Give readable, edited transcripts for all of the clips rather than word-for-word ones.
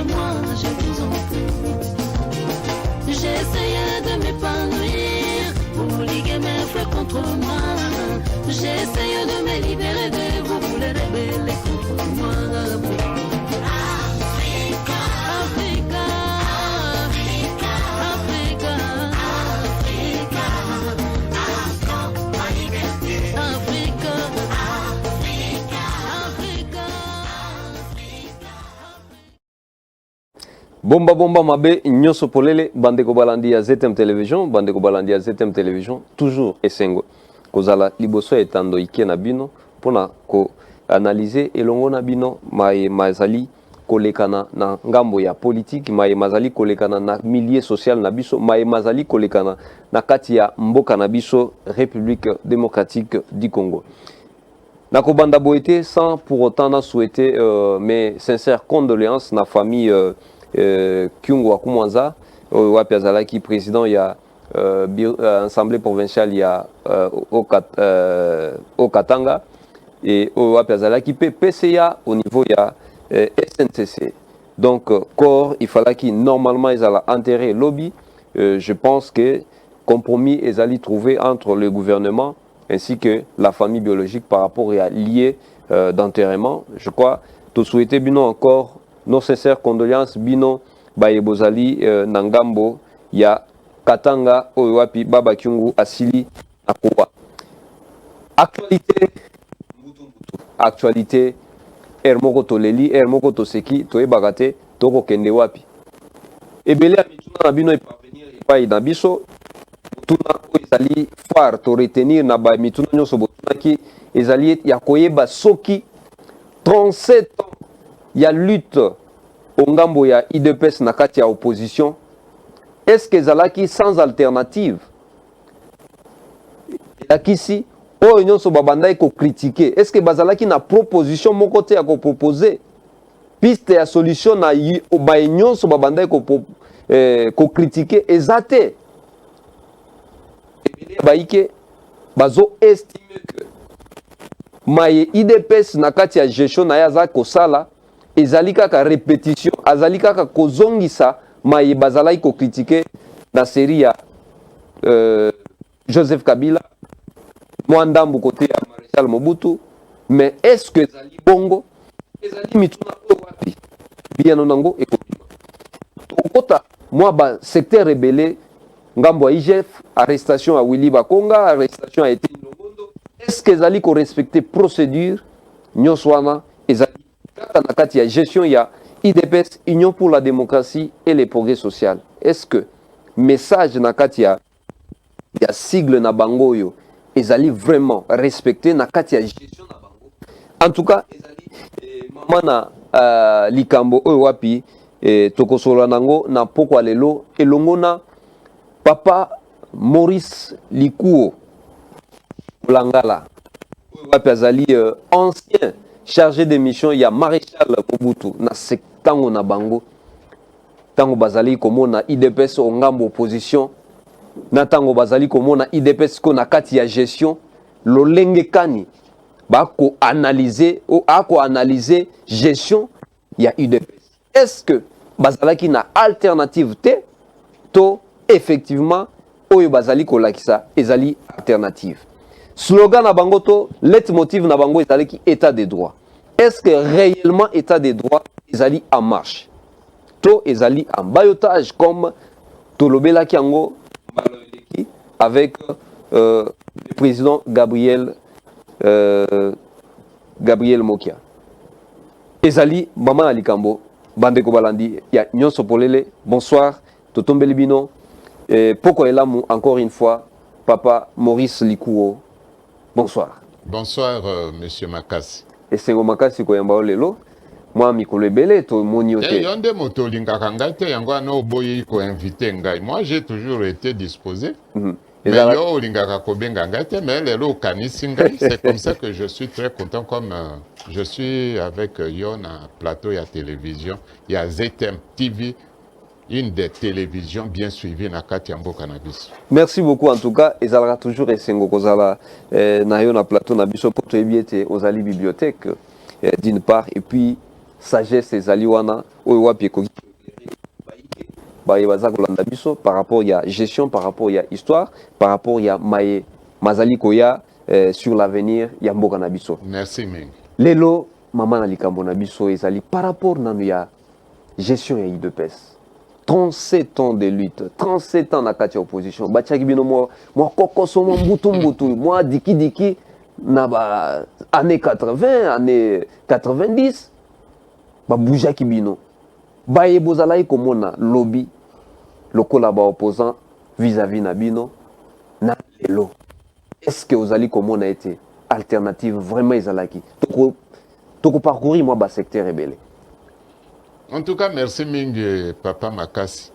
moi, je vous en prie. J'essayais de m'épanouir pour liguer mes frères contre moi. J'essayais de me libérer de vous pour les rebeller contre moi. Africa, Africa, Africa, Africa, Africa, Africa, ma liberté. Africa, Africa, Africa, Africa. Bomba bomba mabe nyoso polele bandeko balandi ya ZTM Television, bandeko balandi ya ZTM Television, toujours esengo kozala liboso etando ike na bino pona ko analyser elongo na bino mazali kolekana na ngambo ya politique, mazali kolekana na milieu social na biso, mazali kolekana na kati ya mboka na biso République démocratique du Congo. Nako banda boete sans pour autant na souhaiter mes sincères condoléances na famille Kyungu Akumwanza wapi azalaki président ya assemblée provinciale ya au Katanga et wapi azalaki PCA au niveau ya SNCC. Donc corps il fallait qu'il normalement ils allaient enterrer lobby. Je pense que compromis ils allaient trouver entre le gouvernement ainsi que la famille biologique par rapport à lié d'enterrement. Je crois tout souhaiter bino encore nos sincères condoléances bino baye bozali nangambo ya Katanga owapi baba Kyungu asili akowa. Actualité ermoko toleli ermoko toseki toyebakate toko kende wapi. Ebele ya mituna na bino parvenir epai na biso tuna ezali phare to retenir na ba mituna nyonso botunaki ezali ya koyeba soki 37 ans ya lutte au ngambo ya IDPS na kati ya opposition. Est-ce que zalaki sans alternative? Lakisi o nyonso babandai ko critiquer. Est-ce que bazalaki na proposition mon côté à ko proposer piste ya solution na ba nyonso babandai ko critiquer ezate. Baike bazo estimer que maye IDPS na kati ya gestion na ya za kosala ezali kaka répétition, azali kaka kozongisa maye bazalaki ko critiquer na série ya Joseph Kabila Mwandambu côté ya Maréchal Mobutu. Mais est-ce que ezali bongo? Ezali mituna wapi? Bien onango ekobima. Okota moi ba secteur rebellé ngambo ya IGF, arrestation à Willy Bakonga, arrestation à Etienne Longondo. Est-ce que ezali ko respecter procédure nyoswana ezali kaka na kati ya gestion ya IDPS, Union pour la démocratie et le progrès social? Est-ce que message na kati ya sigle na bango yo ezali vraiment respecté na kati ya gestion na bango? En tout cas ezali mama na likambo oyo wapi tokosola nango na pokwa lelo elongo na papa Maurice Likuo Langala wapi azali ancien chargé de mission ya Maréchal Mobutu na sektango na bango tango bazali komona IDPS o ngambo opposition na tango bazali komona IDPS ko na kati ya gestion lolenge kani bako analyser ou ako analyser gestion ya IDPS. Est-ce que bazalaki na alternative te to effectivement oyo bazali kolakisa ezali alternative? Slogan na bango to leitmotiv na bango ezali ki état de droit. Est-ce que réellement état de droit ezali en marche? To ezali en bayotage comme tolobela kiango avec le président Gabriel Mokia. Ezali maman alikambo bandeko balandi ya nyonso polele. Bonsoir totombeli bino poko elamu encore une fois papa Maurice Likuo. Bonsoir. Bonsoir monsieur Makasi. Esengo Makasi koyamba lelo moi mikolo ebele to moni ote. Yonde moto lingaka ngai te yango ana oboyi ko inviter ngai. Moi j'ai toujours été disposé. Mais yo lingaka ko benga ngai te mais lelo kanisi ngai. C'est comme ça que je suis très content comme je suis avec yo na plateau ya télévision. Il y a ZTM TV, une des télévisions bien suivies na kati ya mboka na biso. Merci beaucoup en tout cas. Ezalaka toujours esengo kozala na yo na plateau na biso pour toyebi ete ozali bibliothèque d'une part et puis sagesse ezali wana oyo wapi ekoki baza kolanda biso par rapport ya gestion, par rapport ya histoire, par rapport ya maye mazali koya sur l'avenir ya mboka na biso. Merci mingi. Lelo mama na likambo na biso ezali par rapport nanu ya gestion ya UDPS. 37 ans de lutte, 37 ans na kati ya opposition. Batiaki bino mwa kokoso mwa mbutu mwa diki na ba année 80, année 90 ba boujaki bino. Baye bozalaki komona lobby lokola ba opposant vis-à-vis na bino na lelo. Est-ce que ozali komona été alternative vraiment ezalaki? Toko parcourir moi ba secteur rebelle. En tout cas, merci mingi Papa Makasi.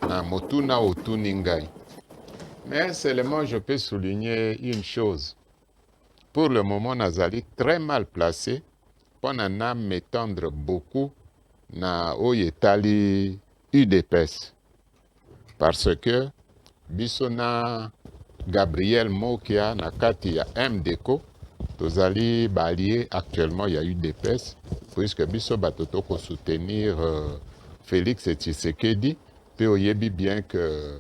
Na motuna otuni ngai. Mais seulement je peux souligner une chose. Pour le moment, Nazali très mal placé pour m'étendre beaucoup na oyetali UDPS. Parce que bisona Gabriel Mokia na kati ya MDECO, tozali balié actuellement il y a UDPS, puisque biso batoto ko soutenir Félix Tshisekedi, puis oyebi bien que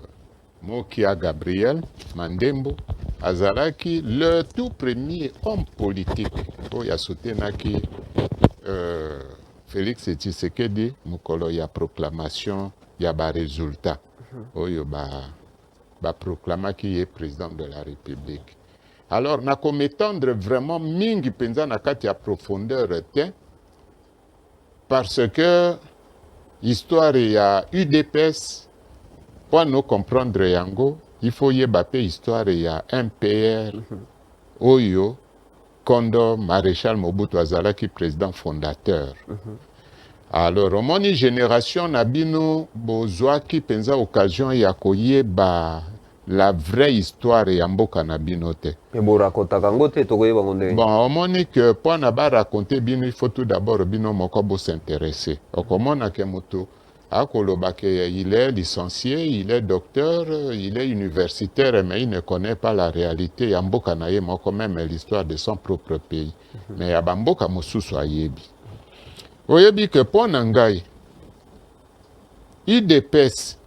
Mokia Gabriel Mandembo azalaki le tout premier homme politique oyo ya soutenaki Félix Tshisekedi mukolo ya proclamation ya ba résultat oyo ba proclamaki ye président de la République. Alors na m'étendre vraiment mingi penza na kati ya profondeur te parce que histoire ya UDPS pour nous comprendre yango il faut yeba pe histoire ya MPR oyo kondo maréchal Mobutu azalaki président fondateur. Alors omoni génération na bino bozwaki penza occasion ya koyeba la vraie histoire ya mboka na bino te. Bon, omoni que pour na ba raconter bino il faut tout d'abord bino moko bo s'intéresser. Okomona ke moto akolobake il est licencié, il est docteur, il est universitaire mais il ne connaît pas la réalité ya mboka na ye moko même l'histoire de son propre pays. Mais ya ba mboka mosusu ayebi. Oyebi que pour ngai UDPS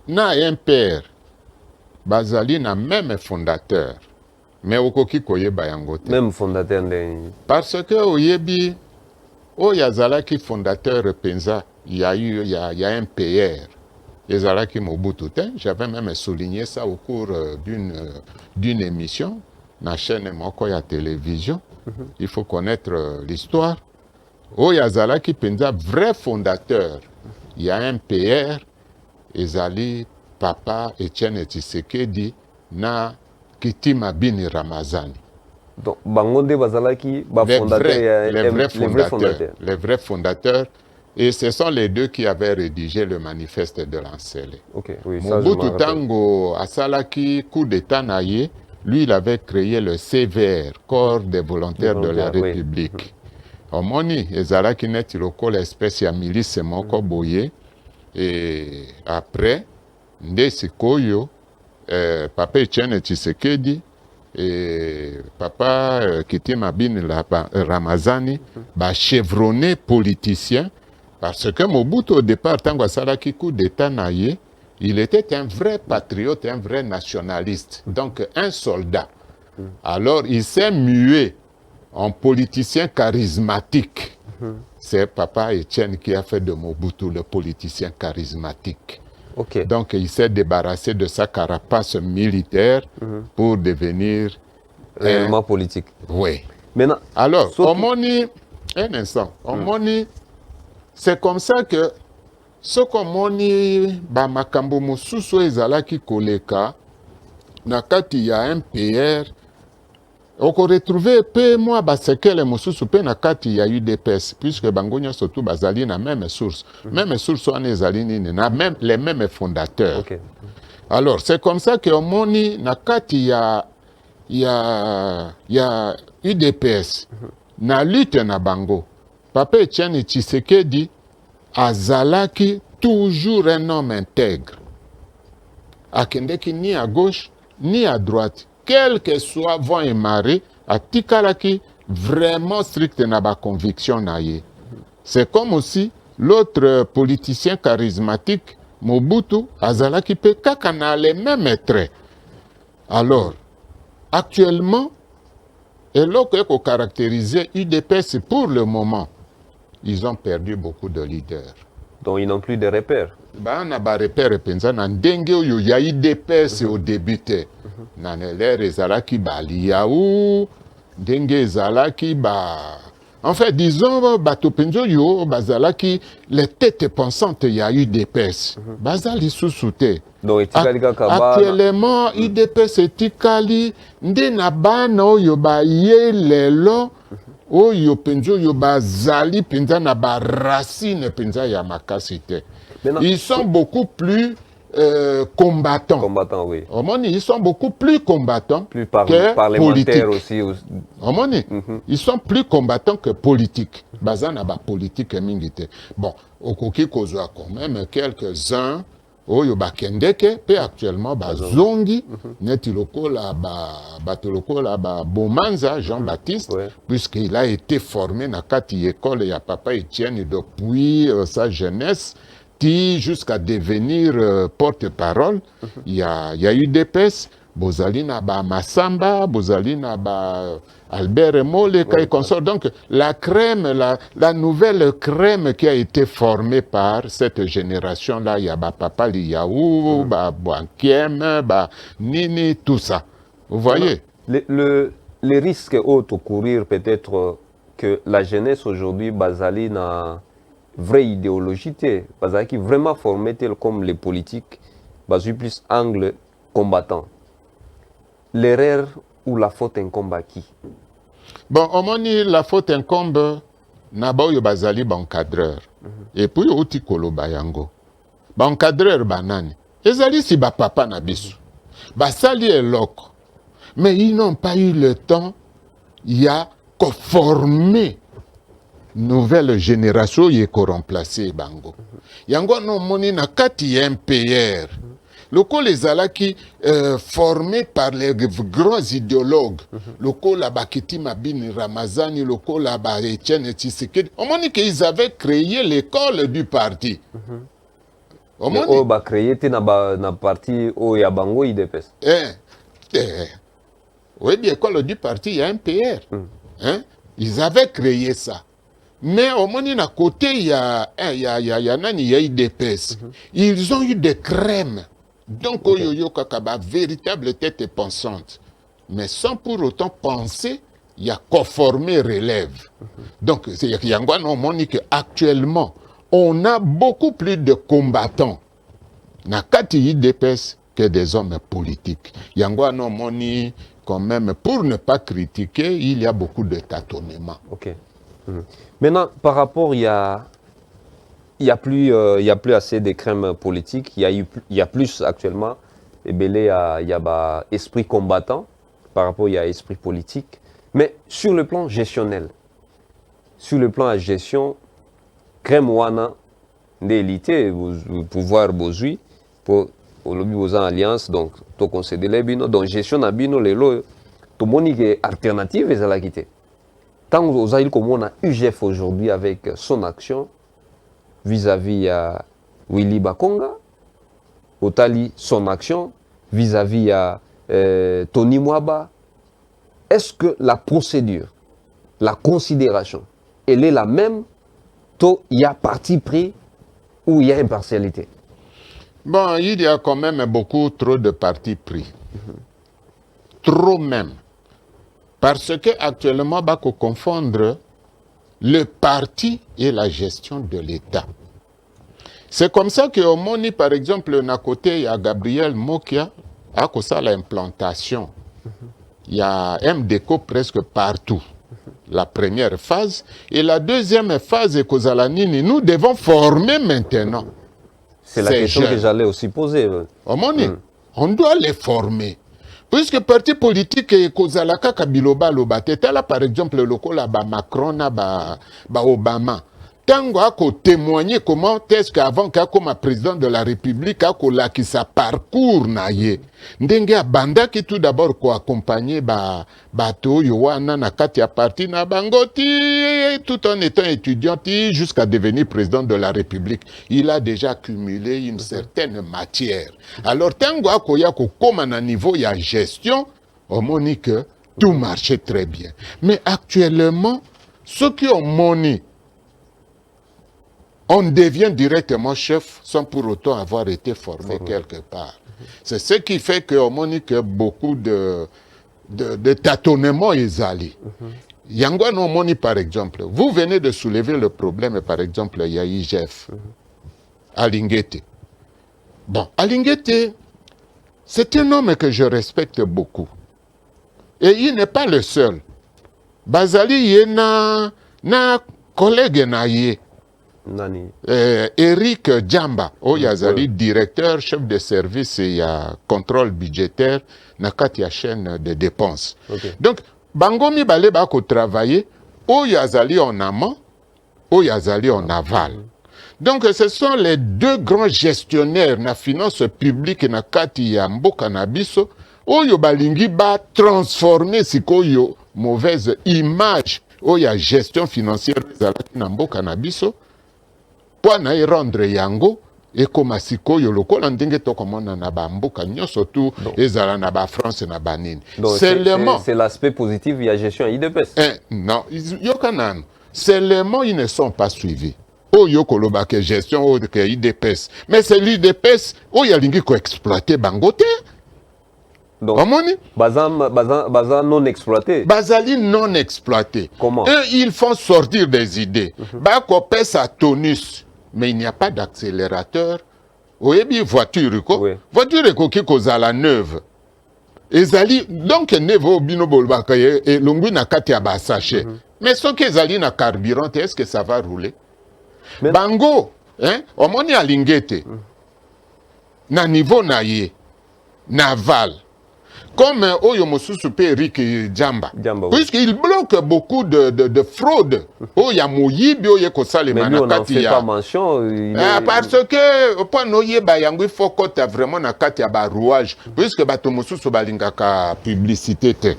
na MPR bazali na même fondateur mais okoki koyeba yango te. Même fondateur parce que oyebi oyazalaki fondateur penza il y a un MPR ezalaki Mobutu te. J'avais même souligné ça au cours d'une émission na chaîne moko ya télévision. Il faut connaître l'histoire. Oyazalaki penza vrai fondateur il y a un MPR ezali Papa Etienne Tshisekedi na Kitima Bini Ramazani. Donc, Bangonde Bazalaki, les vrais fondateurs. Et ce sont les deux qui avaient rédigé le manifeste de l'Ancélé. Okay, oui, Mobutu Tango Asalaki, coup d'État naïe, lui, il avait créé le CVR, Corps des volontaires de la République. Omoni, Ezalaki net iloko l'espèce ya milice moko boye. Et après, Ndesi Koyo, Papa Etienne Tshisekedi et Papa Kitima Bini Ramazani, chevronné politicien, parce que Mobutu au départ, tango asalaki coup d'État naïe, il était un vrai patriote, un vrai nationaliste, donc un soldat. Alors il s'est mué en politicien charismatique. C'est Papa Etienne qui a fait de Mobutu le politicien charismatique. Okay. Donc il s'est débarrassé de sa carapace militaire pour devenir réellement politique. Oui. Maintenant, alors, Omoni, un instant, Omoni, c'est comme ça que ce qu'Omoni, Makambo Mosusu ezalaki koleka, nakati ya MPR, on peut retrouver peu moi basekele mosusu pe na kati ya UDPS puisque bangonya surtout bazali na même source. Même source on ezali nini na même les mêmes fondateurs. Okay. Alors c'est comme ça que omoni na kati ya UDPS na lutte na bango. Papa Etienne Tshisekedi azalaki toujours un homme intègre. Akendeki ni à gauche ni à droite. Quel que soit vent et marée, a tikalaki vraiment strict na ba conviction na ye. C'est comme aussi l'autre politicien charismatique, Mobutu, azalaki pe kaka na les mêmes traits. Alors, actuellement, et là qu'on caractérisait UDPS pour le moment, ils ont perdu beaucoup de leaders. Donc ils n'ont plus de repères. Bah, on a des repères, penza ndenge oyo ya UDPS au débuté. Na l'ère ezalaki ba liaou, ndenge ezalaki ba. En fait, disons, bato penzo yo bazalaki les têtes pensantes ya UDPS. Bazali sous-souté. Donc etikali kaka ba. Actuellement, UDPS etikali nde na bana oyo ba ye lelo. Oyo penzo yo bazali penza na ba racine penza ya makasite. Ils sont beaucoup plus combattants. Combattants, oui. Ils sont beaucoup plus combattants plus que parlementaires politiques. aussi. Ils sont plus combattants que politiques. Bazana ba politique mingite. Bon, okoki kozwa quand même quelques-uns. Oyo ba kendeke pe actuellement ba zongi neti lokola ba Bomanza Jean-Baptiste, ouais. Puisqu'il a été formé na kati école ya papa Etienne depuis sa jeunesse jusqu'à devenir porte-parole. Il y a eu des pèses, bozali na ba Massamba, bozali na ba Albert Mole, et consort. Donc la crème, la nouvelle crème qui a été formée par cette génération-là, il y a ba Papa Liaou, ba Boankiem, ba Nini, tout ça. Vous voyez? Les risques autres courir peut-être que la jeunesse aujourd'hui, basali na vraie idéologie, basali qui vraiment formé tel comme les politiques, basé plus angle combattant. L'erreur ou la faute incombe à qui? Bon, au moins, la faute incombe naba oyo bazali bancadreur. Et puis, outi koloba yango. Bancadreur banani. Ezali si ba papa na biso. Basali eloko. Mais ils n'ont pas eu le temps. Il y a qu'à former nouvelle génération qui est remplacée bango. Yango no moni na kati MPR. Loko les alaki formés par les grands idéologues. Loko la Bakiti Mabini Ramazani, loko la Etienne Tshisekedi. On m'a dit qu'ils avaient créé l'école du parti. On m'a créé na parti au Yabango IDPS. Oui, bien l'école du parti, il y a un PR. Ils avaient créé ça. Mais au moins, à côté, il y a IDPS. Ils ont eu des crèmes. Donc, Oyoyo Kakaba, véritable tête pensante. Mais sans pour autant penser, il y a conformé relève. Donc, il y a actuellement, on a beaucoup plus de combattants na kati IDPS que des hommes politiques. Yangwa no moni, quand même, pour ne pas critiquer, il y a beaucoup de tâtonnements. Ok. Maintenant, par rapport, il y a plus assez de crèmes politiques. Il y a plus actuellement. Et belé, il y a esprit combattant. Par rapport, il y a esprit politique. Mais sur le plan gestionnel, sur le plan de gestion, crème wana d'élité, pouvoir bozui pour lobby aux alliances, donc to concéder les bino, donc gestion na bino les lots, tout monde est alternative et ça l'a quitté. Tant aux aïles comme on a UGF aujourd'hui avec son action vis-à-vis à Willy Bakonga, Otali son action vis-à-vis à Tony Mwaba, est-ce que la procédure, la considération, elle est la même? Il y a parti pris ou il y a impartialité? Bon, il y a quand même beaucoup trop de partis pris. Trop même. Parce qu'actuellement, il faut confondre le parti et la gestion de l'État. C'est comme ça qu'au Moni, par exemple, à côté, il y a Gabriel Mokia, à cause de l'implantation. Il y a MDECO presque partout. La première phase. Et la deuxième phase, nous devons former maintenant. C'est la question que j'allais aussi poser. On doit les former. Puisque parti politique est Kozalaka Kabiloba Loba, là par exemple le local Macron, Obama. tango ako témoigner comment est-ce qu'avant comme président de la République ako la qui sa parcours na ye ndenge banda qui tout d'abord ko accompagner bato yo wana na kati ya parti na bangoti tout en étant étudiant jusqu'à devenir président de la République. Il a déjà accumulé une certaine matière. Alors tango ako ya ko koma na niveau ya gestion on moni que tout marchait très bien. Mais actuellement ceux qui ont moni on devient directement chef sans pour autant avoir été formé quelque part. C'est ce qui fait qu'on moni que beaucoup de tâtonnements est allé. Yango no moni par exemple, vous venez de soulever le problème par exemple il y a IGF à Linguete. Bon, à Linguete, c'est un homme que je respecte beaucoup. Et il n'est pas le seul. Bazali yena na collègue na ye. Nani? Eric Djamba, Yazali, directeur, chef de service et contrôle budgétaire, na kati ya chaîne de dépenses. Donc, Bangomi Balé bako travailler, Yazali en amont, Yazali en aval. Donc, ce sont les deux grands gestionnaires na finance publique na kati ya mboka na biso, Oyo balingi ba transformer sikoyo mauvaise image, Oya gestion financière zalaki na mboka na biso, pour na rendre yango et comme sikoyo lokola ndenge to komona na ba mboka nyoso tout ezala na ba France na banini. C'est l'aspect positif il y a gestion IDPS. Non, yokanan. Seulement ils ne sont pas suivis. Oyo koloba que gestion ou que IDPS. Mais c'est l'IDPS oyo lingi ko exploiter bangote. Donc, Bazan non exploité. Bazali non exploité. Comment? Eux, ils font sortir des idées. Bako pèse à tonus, mais il n'y a pas d'accélérateur. Oui, bien voiture, voiture qui cause à la neuve. Ezali, donc neuve au bino bolbakaye et longu na katia ba sachet. Mais ce que ezali na carburant, est-ce que ça va rouler? Bango, hein, au moni à Linguete, na niveau na ye, naval. Comme Oyo Mosusu Eric Djamba. Puisqu'il bloque beaucoup de fraude. Oya Moyibi, Oye Kosale mais lui, on n'en fait pas mention. Parce que, pour nous, il faut qu'on ait vraiment na katia ba rouage. Puisque Bato Mosusu balingaka publicité.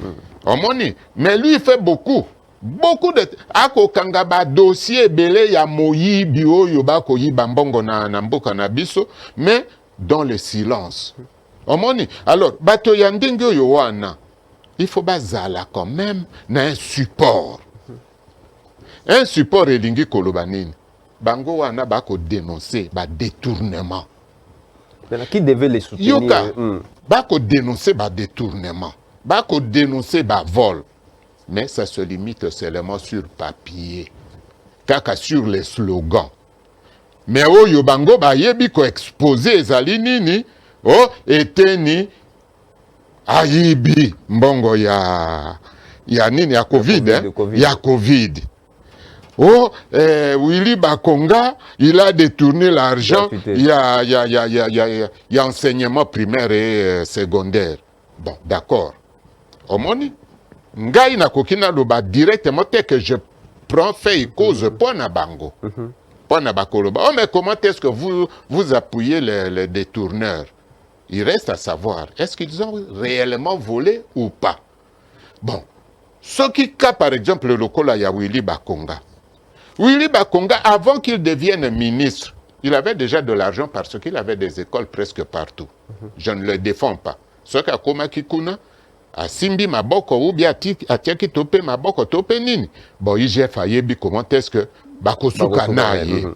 Mais lui, il fait beaucoup. Beaucoup de... Ako kangaba dossier belé ya Moyibi, Oyo Bako Yibambongo na mboka na biso. Mais dans le silence. Alors, bato yandenge yowana, il faut bazala quand même na un support. Un support elingi kolobanini. Bango wana bako dénoncer ba détournement. Mais qui devait les soutenir? Yoka, bako dénoncer ba détournement. Bako dénoncer ba vol. Mais ça se limite seulement sur papier. Kaka sur les slogans. Mais oyo bango ba yebi ko exposer ezali nini? Oh, eteni aibi mbongo ya nini ya COVID, ya COVID. Oh, Willy Bakonga, il a détourné l'argent, il y a enseignement primaire et secondaire. Bon, d'accord. Omoni, ngai na kokina loba directement que je prends fait et cause pour na bango. Pour na bakoloba. Oh, mais comment est-ce que vous appuyez les détourneurs? Il reste à savoir, est-ce qu'ils ont réellement volé ou pas? Bon, ce qui cas par exemple le lokola ya Willy Bakonga. Willy Bakonga, avant qu'il devienne ministre, il avait déjà de l'argent parce qu'il avait des écoles presque partout. Je ne le défends pas. Ce qu'a koma kikuna, a simbi maboko ou bien atiaki tope maboko tope nini. Bon, IGF a yebi comment est-ce que bakosuka na ye.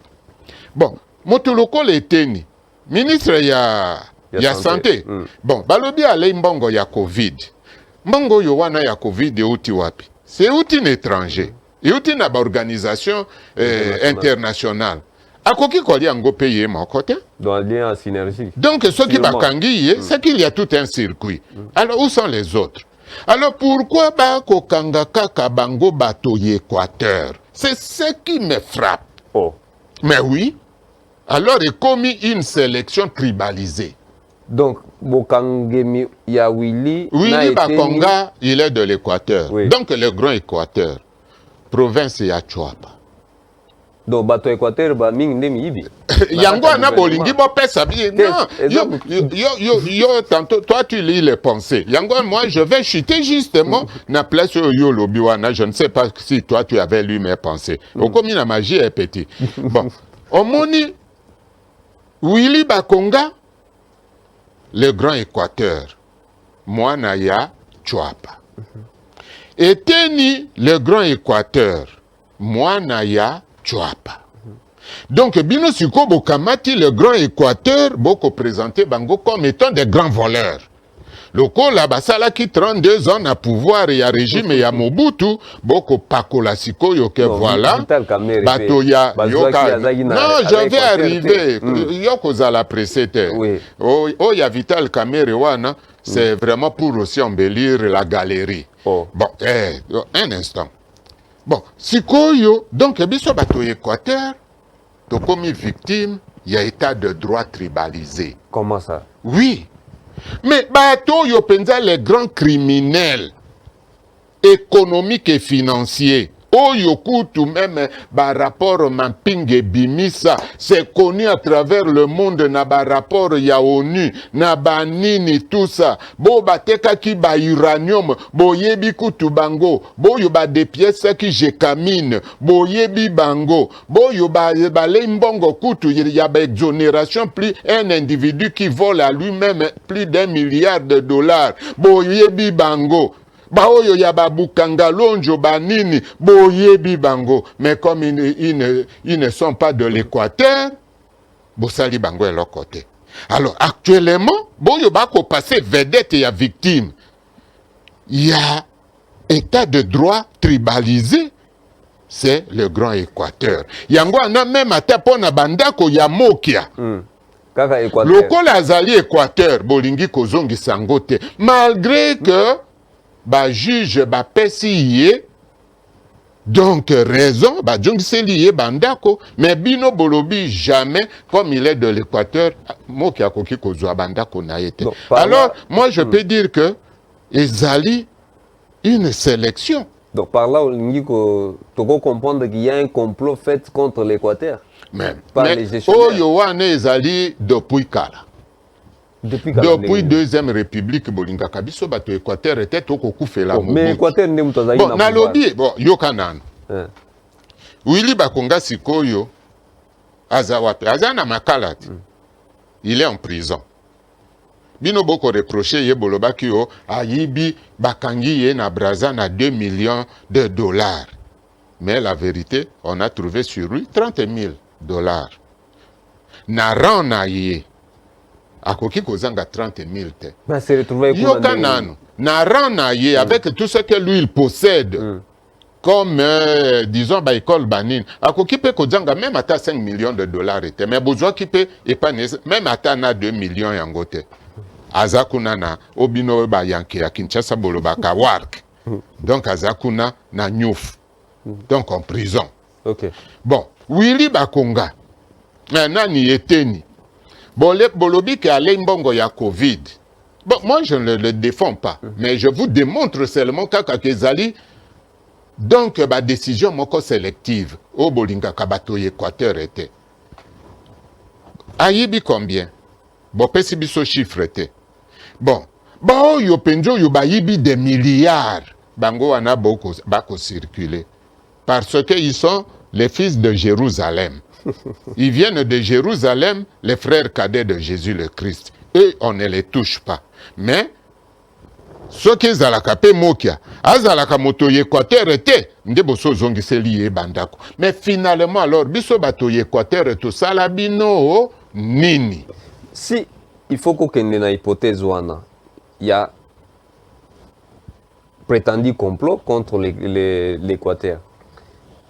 Bon, moto lokola eteni, ministre ya santé. Bon, balobi ale mbongo ya COVID. Mbongo yo wana ya COVID euti wapi? C'est outil étranger. Euti na ba organisation internationale. Akoki koli ango payer mon côté. Dans lien à synergie. Donc ce qui va kangi, c'est qu'il y a tout un circuit. Alors où sont les autres? Alors pourquoi ba ko kanga kaka bango bato Équateur? C'est ce qui me frappe. Oh. Mais oui. Alors il commis une sélection tribalisée. Donc, Bokangemi Yawili. Willy Bakonga, il est de l'Équateur. Oui. Donc, le Grand Équateur, province Yachuapa. Donc bato Équateur ba mingi ndemi yibi. Yango ana bolingi bo pesa bien. Non, yo tantôt toi tu lis les pensées. Yango moi je vais chuter justement na place yo lobiwana, je ne sais pas si toi tu avais lu mes pensées. Au comme la magie est petit. Bon, omoni Willy Bakonga le grand Équateur. Moi naya Chouapa. Eteni le grand Équateur. Moi naya Chouapa. Donc, Bino Siko Bokamati, le grand Équateur, Boko présenté Bango comme étant des grands voleurs. Le Kola Basala qui 32 ans à pouvoir et à régime et à Mobutu, Boko Pakola Siko Yoke voilà. Batoya Yoka. Non, je vais arriver. Yoko Zala précédé. Oh, ya Vital Kamerewana, c'est vraiment pour aussi embellir la galerie. Bon, un instant. Bon, Sikoyo, donc, Biso Bato Équateur, comme victime, il y a état de droit tribalisé. Comment ça? Oui. Mais Bato Yopenza, les grands criminels économiques et financiers, Oyokutu même, par rapport Mamping et Bimisa, c'est connu à travers le monde, na par rapport ya ONU, na banini, tout ça. Bo bateka ki ba uranium, bo yebi kutu bango, bo yoba des pièces qui je camine, bo yebi bango, bo yoba lembongo kutu, y a ba exonération, plus un individu qui vole à lui-même plus d'1 milliard de dollars, bo yebi bango. Baoyo yababukanga lonjo banini boyebi bango, mais comme ils ne sont pas de l'Équateur, bosali bango est leur côté. Alors actuellement, boyo bako passé vedette et victime. Il y a état de droit tribalisé, c'est le grand Équateur. Yango ana même atapona bandako ya mokia. Lokola azali Équateur, bolingi kozongi sangote, malgré que ba juge ba pesi donc raison ba jongisi lié bandako, mais bino bolobi jamais comme il est de l'Équateur moki akoki kozwa bandako na yete. Alors moi je peux dire que ezali une sélection. Donc par là on faut comprendre qu'il y a un complot fait contre l'Équateur. Mais Oyoane ezali depuis kala. Depuis Deuxième République, Bolinga Kabiso, Bato Équateur était au Kokoufela. Mais Équateur n'est pas bon, nalobi, bon, yokanan. Willy Bakonga Sikoyo, Azawape, Azana Makalat, il est en prison. Bino Boko reproché, Yebolobakio, Ayibi, Bakangi, Yena Braza, na 2 millions de dollars. Mais la vérité, on a trouvé sur lui 30 000 dollars. Naran Naye. Akoki kozanga 30 000 te. Ben c'est retrouvé Yokanano. Naranaye avec tout ce que lui il possède. Comme disons ba école banine. Akoki pe kozanga même à 5 millions de dollars te. Mais besoin qui peut épargner même à na 2 millions yangote. Azakuna na obino ba yanke ya Kinshasa boloba ka work. Donc azakuna na Nyouf. Donc en prison. OK. Bon, Willy Bakonga. Nani eteni. Bon, le Bolobi qui a l'imbongo ya Covid. Bon, moi je ne le défends pas, mais je vous démontre seulement qu'Akezali, donc ma décision moko sélective, au Bolinga Kabato Équateur était. Ayibi combien? Bon, pesibiso chiffre était. Bon, yo penjo yo bayibi des milliards. Bango wana bako circuler. Parce qu'ils sont les fils de Jérusalem. Ils viennent de Jérusalem, les frères cadets de Jésus le Christ. Eux, on ne les touche pas. Mais, ceux qui zalaka pe mokia, azalaka moto Équateur était, ndeboso zongi se lié bandako. Mais finalement, alors, biso bato Équateur tout ça la bino nini. Si il faut qu'on ait une hypothèse wana, il y a prétendu complot contre l'Équateur.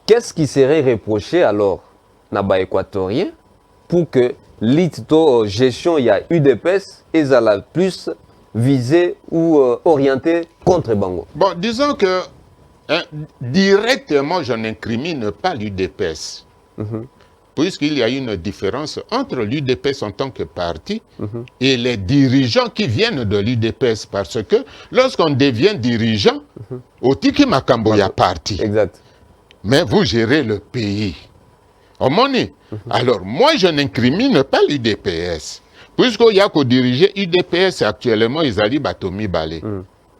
Qu'est-ce qui serait reproché alors naba équatorien pour que l'ito gestion il y a UDPS et ça la plus visé ou orienté contre Bango? Bon, disons que directement je n'incrimine pas l'UDPS. Puisqu'il y a une différence entre l'UDPS en tant que parti et les dirigeants qui viennent de l'UDPS. Parce que lorsqu'on devient dirigeant, au Tiki Makambo, il y a parti. Exact. Mais vous gérez le pays. Omoni. Alors, moi, je n'incrimine pas l'UDPS. Puisqu'il y a qu'au diriger UDPS actuellement, ils allaient Batomi Balé.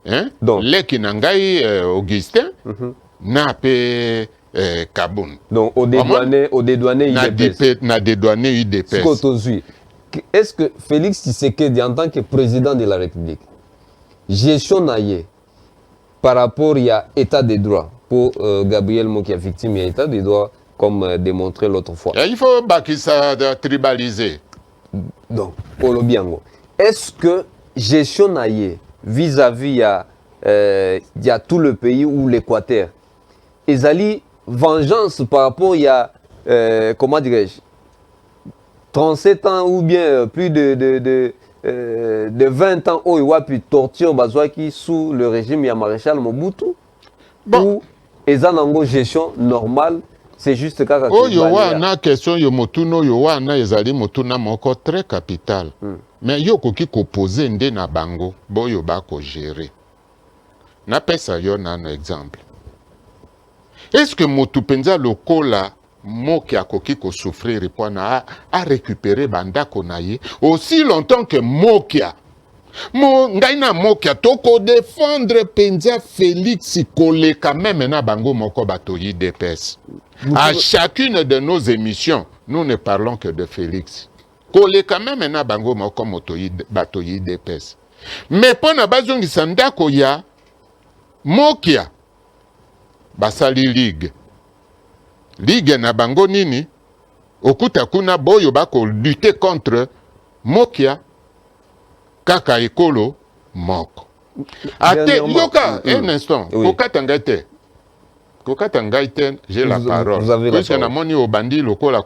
Hein? Donc, les Kinangai Augustin, n'a pas Kaboun. Donc, au dédouané UDPS. Na dédouané UDPS. Est-ce que Félix Tshisekedi, en tant que président de la République, gestion naïe par rapport à l'état des droits, pour Gabriel Mokia, victime, il y a état des droits, comme démontré l'autre fois. Il faut qu'il ça tribaliser. Donc, Olobiango, est-ce que gestion naïe vis-à-vis il y a tout le pays ou l'Équateur, ils allaient vengeance par rapport à, comment dirais-je, 37 ans ou bien plus de 20 ans où il y a pu torture Bazouaki sous le régime de Maréchal Mobutu, ou ils ont une gestion normale, c'est juste quand oh, il y a une question, il y a une très capitale. Mais il y a une opposé na bango, bon yo ba ko gérer. Na pesa yo na un exemple. Est-ce que motupenza lokola moki akoki ko souffrir pour na a récupérer banda konaye aussi longtemps que mokia. Mo ngaina mokia toko défendre penza Félix koleka même na bango moko batoyi DPS. À chacune de nos émissions, nous ne parlons que de Félix. Kole quand même na bango moko motoyi batoyi DPS. Mais pour na bazongi sanda koya mokia basali ligue na bango nini okuta kuna boyo bako lutter contre mokia kaka ekolo moko. Ate yoka un instant okata ngate. J'ai la parole. Puisque na moni obandi lokola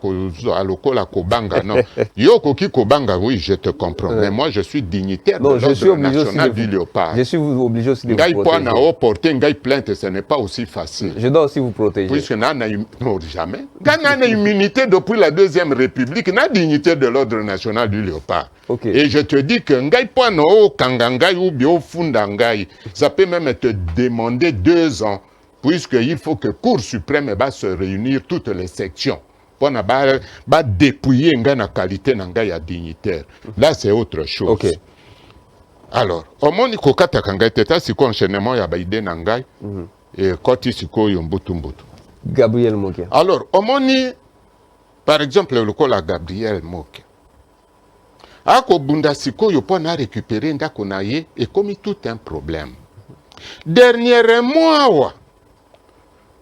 kobanga non. Yo koki kobanga oui, je te comprends. Mais moi je suis dignitaire de l'ordre national du Léopard. Je suis obligé aussi de vous protéger. Ngai na porter ngai plainte, ce n'est pas aussi facile. Je dois aussi vous protéger. Puisque non jamais. Quand on a immunité depuis la Deuxième République, na dignité de l'ordre national du Léopard. Okay. Et je te dis que ngai po no kangangai ou bio fundangai, ça peut même te demander 2 ans. Puisqu'il faut que la Cour suprême va se réunir toutes les sections pour dépouiller la qualité de dignitaire. Là, c'est autre chose. Okay. Alors, au moins, il faut que tu enchaînement et quand Gabriel Mokia. Alors, au moins, par exemple, le cas de Gabriel Mokia. Ako bunda siko yo po na récupérer ndako na ye et comme tout un problème. Dernier mois,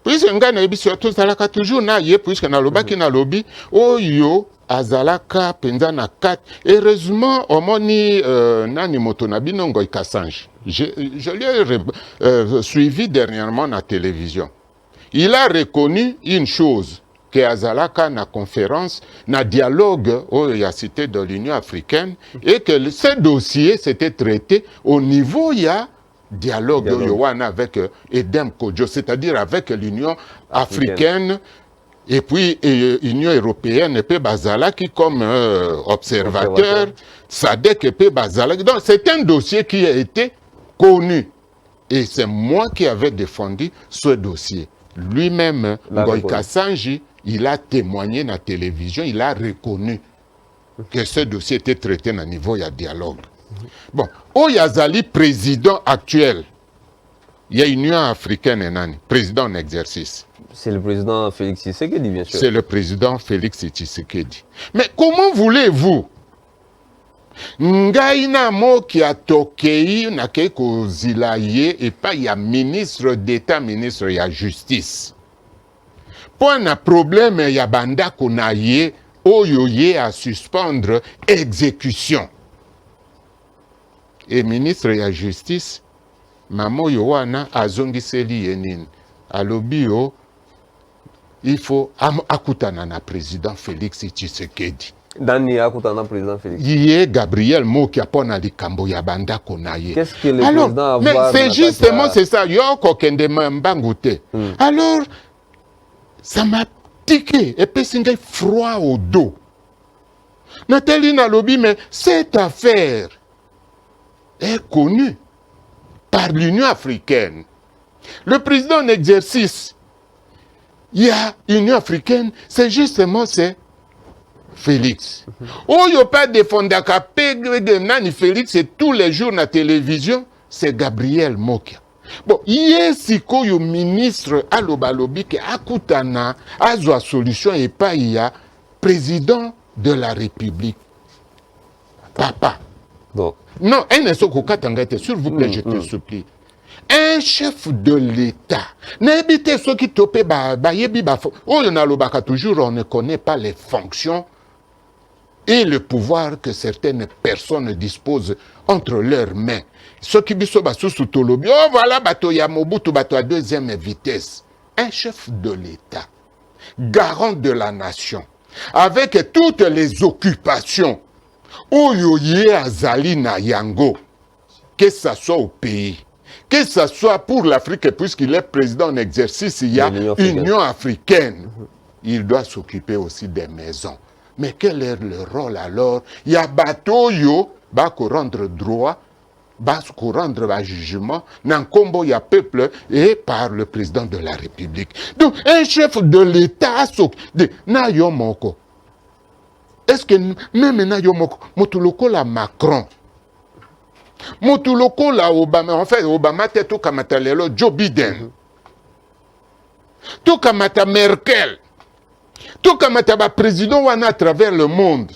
puisque nga na ebiso to zalaka toujours na ye puisque na lobaki na lobi oyo azalaka penza na 4 heureusement omoni nani moto na binongo ikasange je l'ai suivi dernièrement na télévision. Il a reconnu une chose que azalaka na conférence na dialogue oyo ya cité de l'Union africaine et que ce dossier s'était traité au niveau ya dialogue avec Edem Kodjo, c'est-à-dire avec l'Union africaine et puis l'Union européenne et puis Bazala qui comme observateur, SADC et puis Bazala. Donc c'est un dossier qui a été connu et c'est moi qui avais défendu ce dossier. Lui-même, Ngoïka Sanji, il a témoigné dans la télévision, il a reconnu que ce dossier était traité à niveau de dialogue. Bon, Oyazali, président actuel, il y a une Union africaine, président en exercice. C'est le président Félix Tshisekedi, bien sûr. C'est le président Félix Tshisekedi. Mais comment voulez-vous Ngaina moki atokei na keko zilaye et pas il y a ministre d'État, ministre de la justice. Pour un problème, il y a banda konaye oyoye à suspendre exécution. Et ministre de la justice, Mamo Yowana azongiseli yenin. Alobio, il faut akutana na président Félix Tshisekedi. Dani akutana président Félix. Yé Gabriel Moki apona likambo ya banda konaye. Qu'est-ce que le alors, président a mais c'est justement c'est ça. Yo kokende mbangute. Alors, ça m'a tiqué et puis c'est froid au dos. Nathalie Nalobi, mais cette affaire est connu par l'Union africaine. Le président en exercice, il y a Union africaine, c'est justement c'est Félix. Oh, il n'y a pas de fondaka Nani Félix, c'est tous les jours na télévision, c'est Gabriel Mokia. Bon, hier, si le ministre Alobalobi qui akutana azwa solution et pas il y a président de la République. Papa. Donc, Non, s'il vous plaît, je te supplie. Un chef de l'État. N'habitez ceux qui topent toujours, on ne connaît pas les fonctions et le pouvoir que certaines personnes disposent entre leurs mains. Ceux qui disent sous Tolobi, oh voilà, bateau Yamobutu, bateau à deuxième vitesse. Un chef de l'État, garant de la nation, avec toutes les occupations, Oyoye Azali na Yango, que ce soit au pays, que ce soit pour l'Afrique, puisqu'il est président en exercice, il y a Union africaine. Il doit s'occuper aussi des maisons. Mais quel est le rôle alors? Il y a bateau yo, va rendre droit, va rendre un jugement, dans combo il y a peuple et par le président de la République. Donc un chef de l'État, de Nayomoko. Est-ce que même Nayomoko, Motuloko la Macron, Motuloko la Obama, en fait Obama te tout kamata lelo Joe Biden, tout kamata Merkel, tout kamata ba président wana à travers le monde.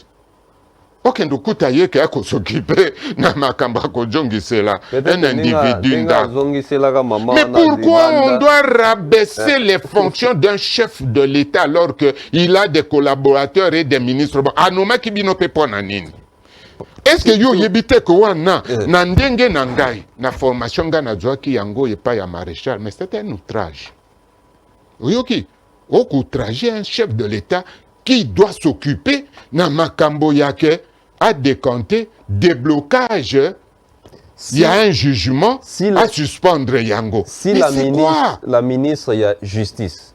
Aucun de koutaye qui a s'occuper na makamba ko jongisela un individu. Mais pourquoi on doit rabaisser les fonctions d'un chef de l'État alors qu'il a des collaborateurs et des ministres? Anoma kibino pe pona nini? Est-ce que yo yebite ko wana na ndenge na ngai na formation nga na zwaki yango epa ya maréchal, mais c'est un outrage. Oyoki, outrager un chef de l'État qui doit s'occuper na makambo yake à décompter, déblocage, il y a un jugement à suspendre Yango. Si la ministre, il y a justice.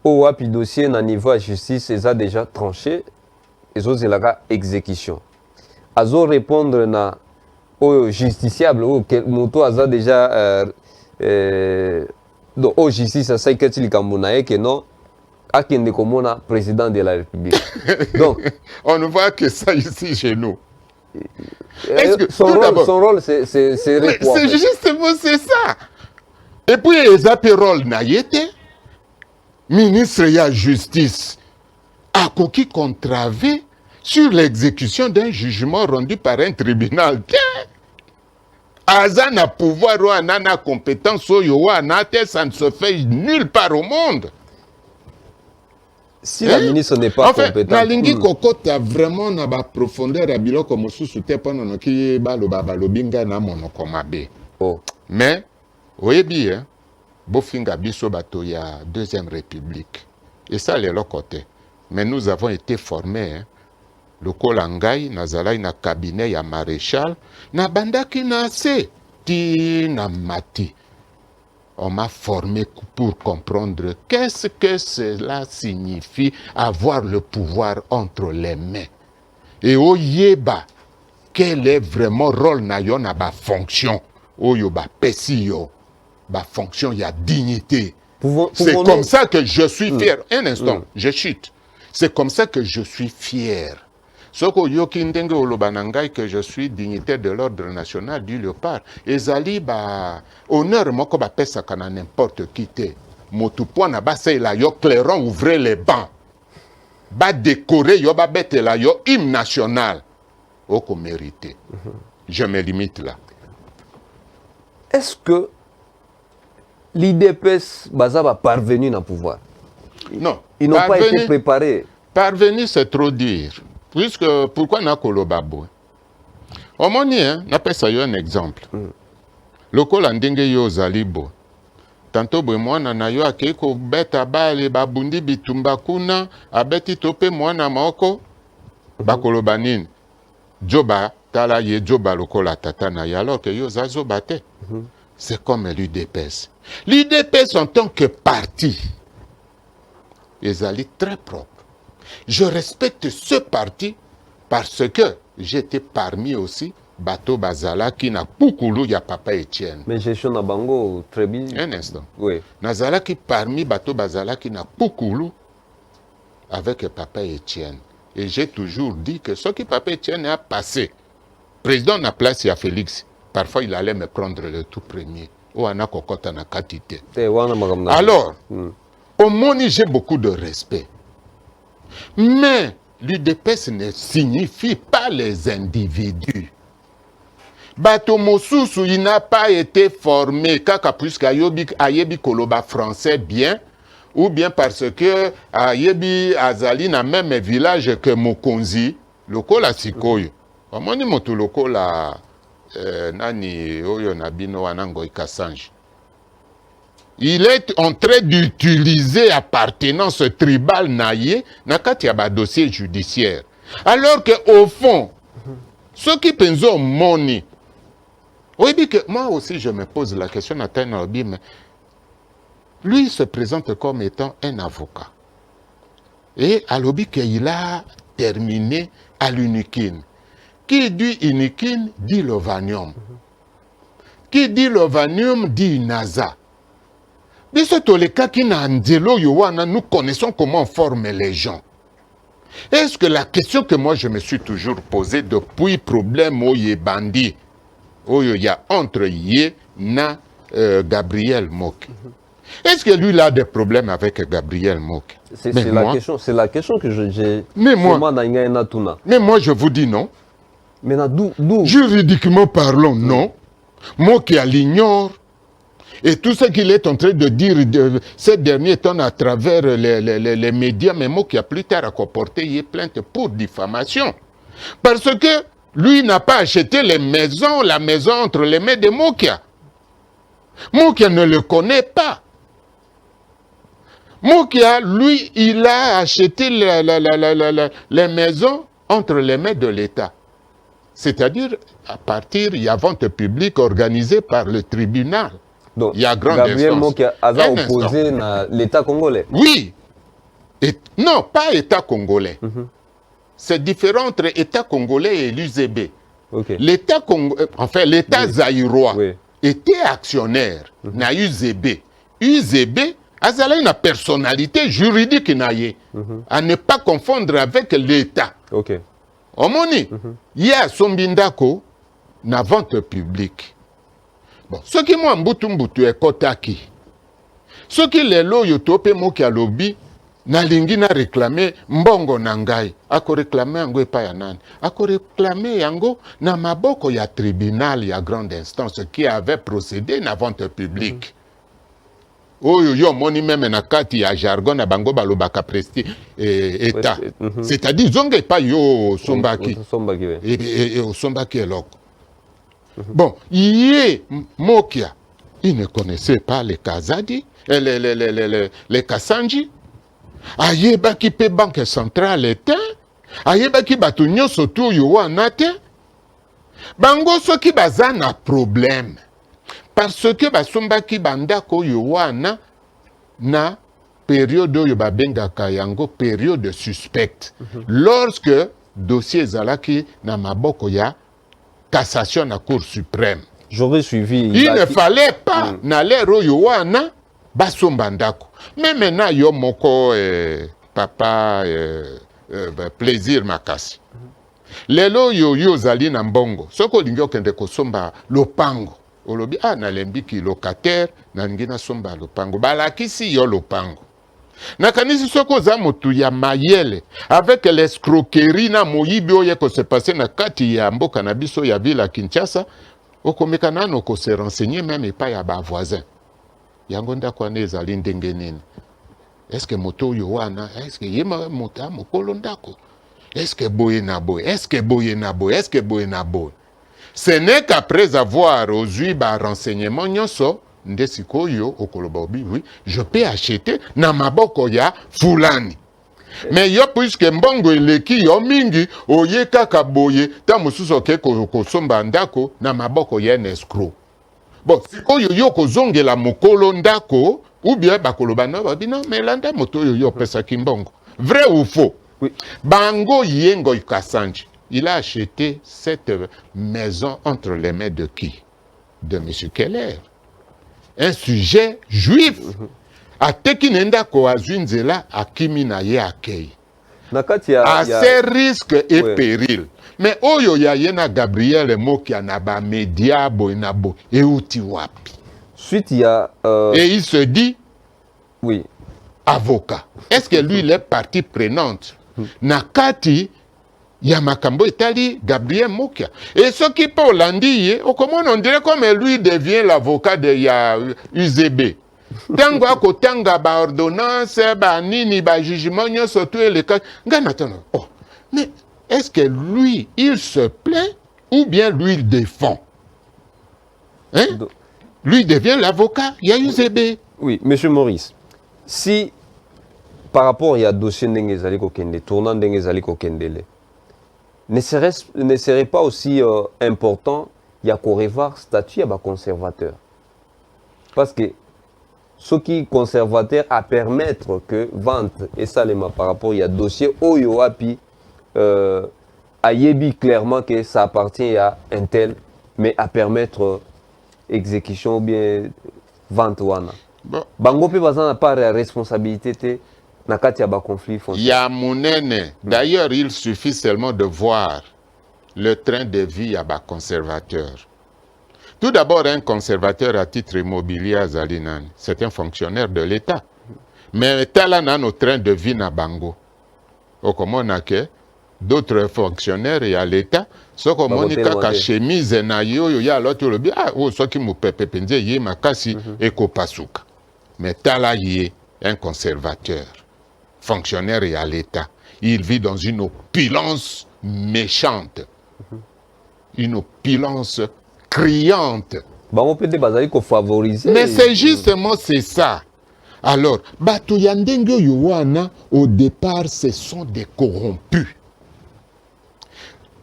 Au wapi dossier, na niveau de justice, ils ont déjà tranché, ils ont la exécution. Ils ont répondre na au justiciable, au moto a déjà donc au justice, ça que tu le que non. Akende Komona, président de la République. Donc, on ne voit que ça ici chez nous. Son rôle, c'est c'est justement c'est ça. Et puis, les apéroles naïete, ministre de la Justice, a coquille contravé sur l'exécution d'un jugement rendu par un tribunal. Azana pouvoir ou anana compétence, ça ne se fait nulle part au monde. Si la ministre n'est pas compétente. Nalingi kokota vraiment na ba profondeur ya biloko mosusu te pono ki ba lo balobinga na monoko mabe. Oh. Mais oyebi bofinga biso bato ya deuxième république. Et ça les côté. Mais nous avons été formés le kolangai nazalai na cabinet ya maréchal na bandaki na se ti na mati. On m'a formé pour comprendre qu'est-ce que cela signifie avoir le pouvoir entre les mains. Et au yeba, quel est vraiment le rôle na yon na ba fonction. Oyo ba pesiyo, ba fonction ya dignité. C'est comme ça que je suis fier. Un instant, je chute. C'est comme ça que je suis fier. Soko yoki ndenge olobanangai que je suis dignitaire de l'ordre national du Léopard. Ezali ba honneur moko ba pesa kana n'importe qui te. Motupo na ba se la yo clairon ouvrez les bancs. Ba décorer yo ba bete la yo hymne national. Oko mérité. Je me limite là. Est-ce que l'IDPS baza va parvenir au pouvoir? Non. Ils n'ont pas été préparés. Parvenir c'est trop dire. Puisque, pourquoi n'a kolobabo? Au moins, n'a pas ça un exemple. Le kolandenge yo zalibo. Tantôt, moi, na yo akeko beta bale babundi bitumba kuna, abeti tope mwana maoko, bakolobanin. Joba, tala ye joba lokola tatana ya, alors que yo zazo bate. C'est comme l'UDPS. L'UDPS en tant que parti, ils allaient très propres. Je respecte ce parti parce que j'étais parmi aussi bato bazalaki na pukulu ya papa Etienne. Mais gestion na bango très bien. Un instant. Oui. Nazalaki parmi bato bazalaki na pukulu avec papa Etienne. Et j'ai toujours dit que ce que papa Etienne a passé, président na place à Félix, parfois il allait me prendre le tout premier. Alors, au Moni, j'ai beaucoup de respect. Mais l'UDPS ne signifie pas les individus. Bato Mosusu, il n'a pas été formé, kaka puisque Ayebi Koloba français bien, ou bien parce que Ayebi Azali n'a même village que Mokonzi, lokola Sikoyo. Omoni motu lokola nani oyo nabino wanango ikasange. Il est en train d'utiliser appartenance tribale naïe na kati ya ba dossier judiciaire. Alors que au fond, ceux qui pensent moni, oui, que moi aussi je me pose la question à Tainaobi, mais lui se présente comme étant un avocat. Et à l'obi qu'il a terminé à l'UNIKIN. Qui dit UNIKIN dit l'ovanium. Qui dit l'ovanium dit NASA. De ce cas qui n'a nous connaissons comment on forme les gens. Est-ce que la question que moi je me suis toujours posée depuis problème oye bandi, oyo ya entre yé na Gabriel Mok. Est-ce que lui il a des problèmes avec Gabriel Mok? C'est la question que j'ai. Mais moi je vous dis non. Mais d'où juridiquement parlons, non. Mok l'ignore. Et tout ce qu'il est en train de dire ces derniers temps à travers les médias, mais Mok a plus tard à comporter une plainte pour diffamation. Parce que lui n'a pas acheté la maison entre les mains de Mokia. Mokia ne le connaît pas. Mokia, lui, il a acheté les maisons entre les mains de l'État. C'est-à-dire, à partir, il y a vente publique organisée par le tribunal. Donc, il y a grande Gabriel instance. Mokia a opposé à l'État congolais. Oui. Non, pas État congolais. C'est différent entre État congolais et l'UZB. Okay. L'État enfin, l'État zaïrois oui. était actionnaire na UZB. UZB a une personnalité juridique à ne pas confondre avec l'État. Okay. Omoni, il y a Sombindako na vente publique. Bon, ce qui moi mbutu est kotaki. Ce qui les loyo tope moki a lobby na lingi na réclamer mbongo na ngai. Ako réclamer yango epa ya nani. Ako réclamer yango na maboko ya tribunal ya grande instance qui avait procédé na vente publique. Oyo yo moni même na kati ya jargon na bango balobaka presti état. C'est-à-dire zonge pa yo sombaki. Et sombaki eloko. Bon, Yé Mokia, il ne connaissait pas les Kazadi, les Kassanji. Ayeba qui paie banque centrale était, ayeba qui batunyo soto yowana te. Bango so ki bazana problème. Parce que basumba ki bandako yowana na période yo babenga kayango période suspecte. Lorsque dossier zalaki na maboko ya cassation à la Cour suprême. J'aurais suivi. Il ne fallait pas n'aller au Yowana basombandako. Mais maintenant yo moko papa plaisir makasi. Lelo yo zali na mbongo. Soko lingyo kende kosomba lopango. Olobi na lembiki locataire na ngina somba lopango. Balakisi yo lopango. Nakanisi soko za motu ya mayele avec l'escroquerie na moyibi oye ko se passer na kati ya mboka na biso ya ville Kinshasa okomeka nano ko se renseigner même pas ya ba voisin yango ndako na ezali ndenge nini. Est-ce que moto yo wana est-ce que yema mota mokolo ndako est-ce que boye na boye est-ce que boye na boye est-ce que boye na boye. Ce n'est qu'après avoir reçu ba renseignement nyonso ndesikoyo okolobobi oui je peux acheter na maboko ya fulani. Mais yo puisque mbongo eleki yo mingi oye kaka boye ta mususu ke ko somba ndako na maboko ya escroc. Bon sikoyo yo ko zongela mokolo ndako ou bien bakoloba na babina mais landa moto yo pesa kimbongo. Vrai ou faux? Oui. Bango yengo ikasanji. il a acheté cette maison entre les mains de qui? De M. Keller. Un sujet juif. A tekinenda ko azunzela akimi na ye akei. À ses risques et périls. Mais oyo ya yena Gabriel Mokia na ba media boinabo et uti wapi. Suite il y a et il se dit oui, avocat. Est-ce que lui il est partie prenante? Nakati ya makambo itali Gabriel Mokia. Et ce qui peut l'andi, comment on dirait comme lui devient l'avocat de ya UZB. Tango ako tanga ba ordonnance ba nini ba jugement surtout les cas ganatano. Oh, mais est-ce que lui il se plaint ou bien lui il défend? Hein? Lui devient l'avocat, il y a UZB. Oui, monsieur Maurice. Si par rapport il y a dossier ndengezali kokende, tournant ndengezali kokendele, ne serait pas aussi important il y a qu'on revoir statut à ba conservateur. Parce que ce qui conservateur à permettre que vente et ça par rapport il y a dossier oyo api a yebi clairement que ça appartient à un tel mais à permettre exécution ou bien vente wana bon. Bango pe bazana pas la responsabilité te na kati ya ba conflit foncier. Ya munene d'ailleurs il suffit seulement de voir le train de vie à ba conservateur. Tout d'abord, un conservateur à titre immobilier à Zalinan, c'est un fonctionnaire de l'État. Mais talana au train de vie na bango. Au comment on a que d'autres fonctionnaires et à l'État, ce qu'on a ka chemise na yo ya l'autre le bien ah oh ce qui me pepenze yé makasi eko pasuka. Mais tala yé un conservateur, fonctionnaire et à l'État. Il vit dans une opulence méchante. Une opulence criante. Mais c'est justement c'est ça. Alors, bato yandenge yowana au départ ce sont des corrompus.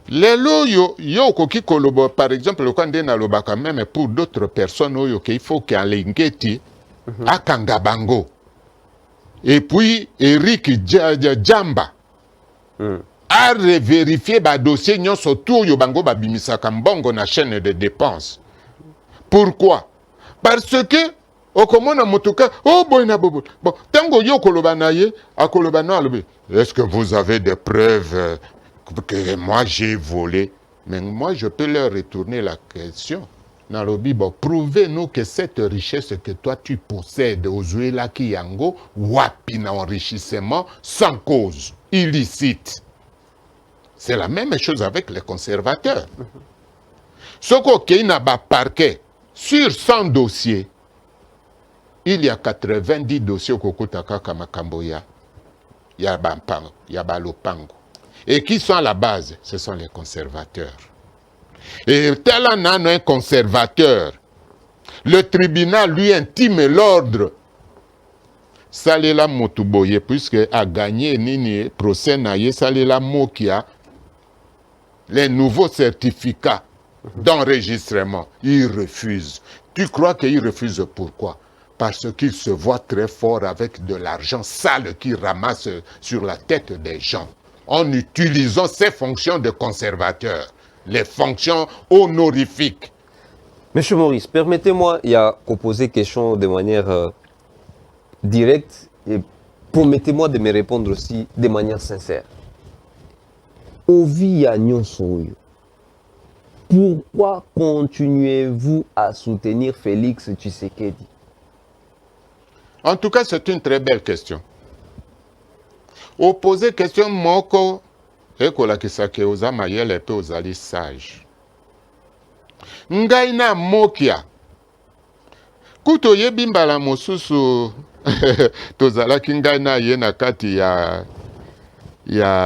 Les loyo yo koki kolobo par exemple le kande na lobaka même pour d'autres personnes oyo qu'il faut qu'alengeti akangabango. Et puis Eric Djamba a vérifié ba dossier nyon surtout yo bango babimisa kambongo na chaîne de dépenses. Pourquoi? Parce que au comment en tout cas oh boy na bobo bon tango yo kolobana ye akolobana alobi est-ce que vous avez des preuves que moi j'ai volé? Mais moi je peux leur retourner la question. Nalobi bon prouvez-nous que cette richesse que toi tu possèdes aux Zuela Kiyango wapi na enrichissement sans cause illicite. C'est la même chose avec les conservateurs. Ce qu'il n'a pas parquet sur 100 dossiers, il y a 90 dossiers au Kokotaka Kamakamboya, Yabampango, Yabalopango. Et qui sont à la base? Ce sont les conservateurs. Et tel un conservateur, le tribunal lui intime l'ordre. Salela Motuboye, puisque a gagné Nini, procès Naye, Salela Mokia, les nouveaux certificats d'enregistrement, il refuse. Tu crois qu'il refuse pourquoi? Parce qu'il se voit très fort avec de l'argent sale qu'il ramasse sur la tête des gens, en utilisant ses fonctions de conservateur, les fonctions honorifiques. Monsieur Maurice, permettez-moi, il y a qu'à poser question de manière directe et permettez-moi de me répondre aussi de manière sincère. Ovi ya nyonso, pourquoi continuez-vous à soutenir Félix Tshisekedi? En tout cas, c'est une très belle question. Opposer question moko ekola kisake oza mayele pe ozali sage. Ngai na mokia. Kuto yebi mbala mosusu tozalaki ngai na ye na kati ya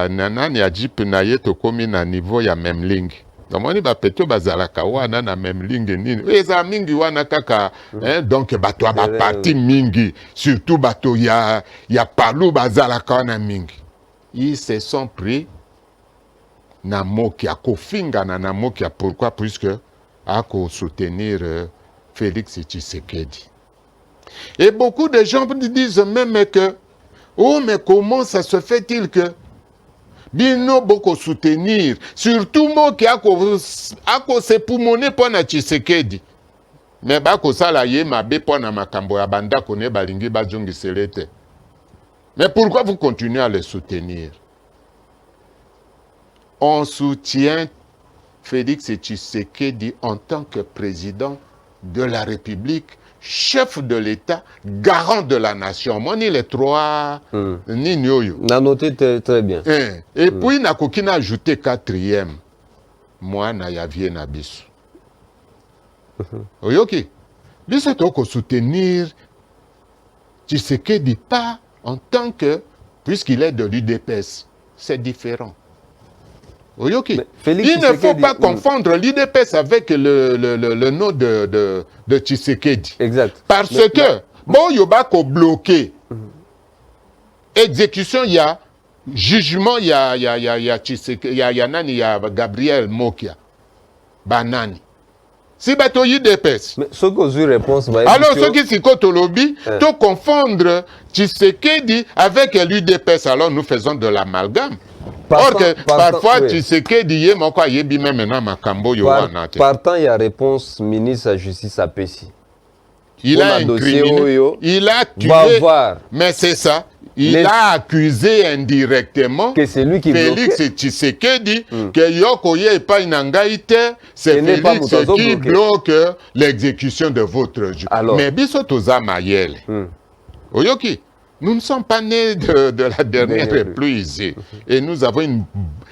nanani ya jipe na ye tokomi na niveau ya memling. Domoni ba peto bazalaka wana na memling nini. Eza mingi wana kaka donc bato ba parti mingi surtout bato ya palu bazalaka wana mingi. Ils se sont pris na mokia kofinga na mokia pourquoi puisque a soutenir Félix Tshisekedi. Et beaucoup de gens disent même que oh mais comment ça se fait-il que bino boko soutenir surtout mo ki ako se poumoner pour na Tshisekedi mais bako sala ye mabe pour na makambo ya banda kone balingi bazongi selete. Mais pourquoi vous continuez à le soutenir? On soutient Félix Tshisekedi en tant que président de la République, chef de l'État, garant de la nation. Moi, ni les trois, ni nyoyo. On a noté très bien. Et puis, on a ajouté quatrième. Moi, na yavie na biso. Oyoki, biso toko soutenir Tshisekedi pas en tant que, puisqu'il est de l'UDPS. C'est différent. Oyoki. Il ne faut pas confondre l'IDPS avec le nom de Tshisekedi. Exact. Parce que, bon, Yobako bloqué. Exécution, il y a jugement, il y a Tshisekedi, il y a Gabriel Mokia. Banani. Si bato IDPS. Mais ce que j'ai réponse, alors, ceux qui s'y côtent au lobby, to confondre Tshisekedi avec l'UDPS, alors nous faisons de l'amalgame. Or que parfois, Tshisekedi yé moko yebi même maintenant makambo yo wanate. Partant, il y a réponse ministre de la Justice à Pessi. Il a incriminé, il a tué, mais c'est ça. Il a accusé indirectement que c'est lui qui Félix Tshisekedi que Yokoye pas inangaïte, c'est Félix qui bloque l'exécution de votre juge. Mais biso toza mayele. Oyoki, nous ne sommes pas nés de la dernière pluie ici. Et nous avons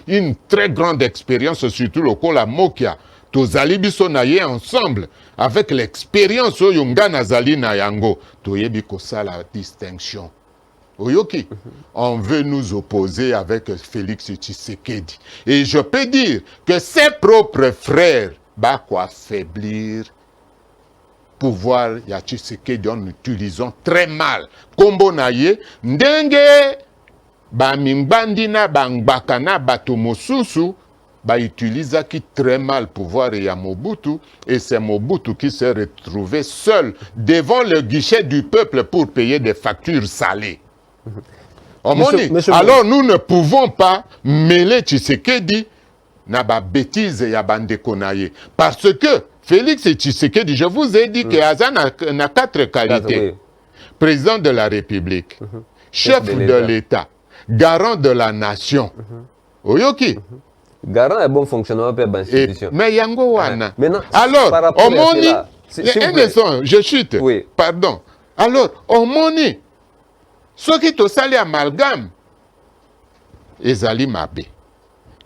une très grande expérience, surtout le Kola Mokia. Tozali biso na ye ensemble avec l'expérience oyo nga nazali na yango. Toyebi kosa la distinction. Oyoki, on veut nous opposer avec Félix Tshisekedi. Et je peux dire que ses propres frères va quoi faiblir pouvoir ya Tshisekedi en utilisant très mal. Kombo na ye, ndenge ba mimbandina bangbakana bato mosusu ba utilisa qui très mal pouvoir ya Mobutu, et c'est Mobutu qui s'est retrouvé seul devant le guichet du peuple pour payer des factures salées. Alors nous ne pouvons pas mêler Tshisekedi na ba bêtise ya bandeko na ye. Parce que Félix Tshisekedi, je vous ai dit que Azan a 4 qualités. Président de la République, chef de l'État, garant de la nation. Oyoki. Garant et bon fonctionnement de l'institution. Mais yango wana. Alors, au moni, je chute. Oui. Pardon. Alors, au moni, ceux qui te salent amalgame, ezali mabe.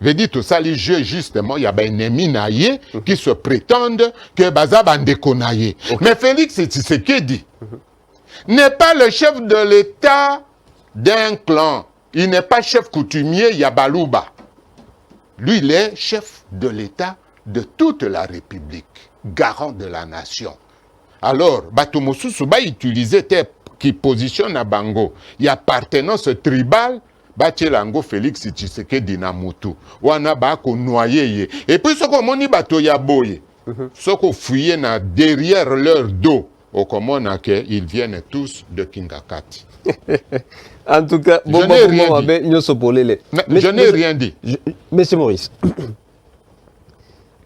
Veut dire tout ça, les jeux, justement, il y a un ennemi naïe qui se prétendent que Baza Bandeko naïe. Mais Félix Tshisekedi n'est pas le chef de l'État d'un clan. Il n'est pas chef coutumier Yabalouba. Lui, il est chef de l'État de toute la République, garant de la nation. Alors, Batomosusu va utiliser qui positionne à Bango. Il y a appartenance tribale. Batielango Félix Tshisekedi na mutu wana ba ko noyer et puis ce qu'on moni bato ya boye ce qu'on fouillé na derrière leur dos au comment que ils viennent tous de Kingakati. En tout cas je n'ai rien dit. Monsieur Maurice,